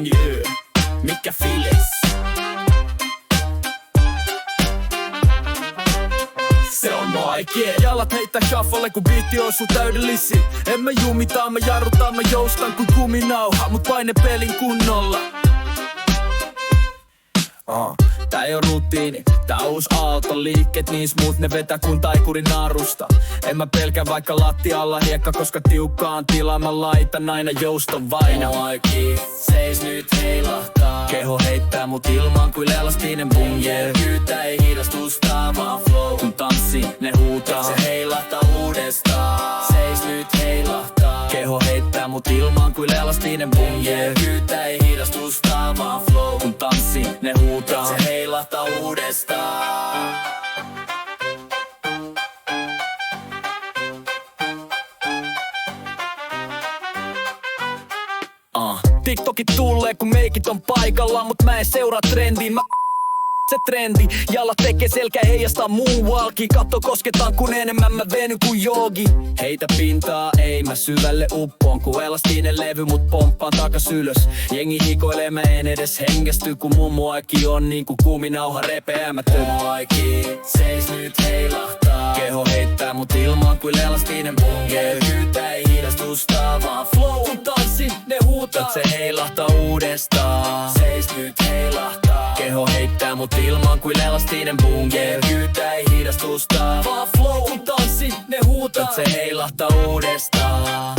jengi, mikä fiilis? Se on vaikee. Jalat heittää shaffalle kun biitti osuu täydellisi. En mä jumitaa, mä jarrutaan, mä joustan kuin kuminauha. Mut paine pelin kunnolla. Tää ei oo rutiini, tää uus auto. Liikkeet niin smooth, ne vetää kun taikuri narusta. En mä pelkää vaikka lattialla hiekka, koska tiukkaan tilaan mä laitan aina jouston vaina. Seis nyt heilahtaa. Keho heittää mut ilmaan kuin elastinen boom, yeah. Kyytä ei hidastusta, vaan flow. Kun tanssi, ne huutaa. Se heilahtaa uudestaan. Seis nyt heilahtaa. Keho heittää mut ilmaan kuin elastinen boom, yeah. Kyytä ei hidastusta, vaan flow. Kun tanssi, ne huutaa. Se heilahtaa uudestaan. TikTokit tulee kun meikit on paikalla, mut mä en seuraa trendiin, mä se trendi. Jalat tekee selkä heijastaa moonwalki. Katto kosketaan kun enemmän mä veny kuin joogi. Heitä pintaa, ei mä syvälle uppoon. Ku elastinen levy mut pomppaan takas ylös. Jengi hikoilee, mä en edes hengästy. Kun mummoaiki on niinku kuuminauha repeämätön. Seis nyt heilahtaa. Keho heittää mut ilmaan kuin elastinen boom, yeah. Kyytä ei hidastusta, vaan flow. Kun tanssi, ne huutaa. Se heilahtaa uudestaan. Seis nyt heilahtaa. Keho heittää mut ilmaan kuin elastinen boom, yeah. Kyytä ei hidastusta, vaan flow. Kun tanssi, ne huutaa. Se heilahtaa uudestaan.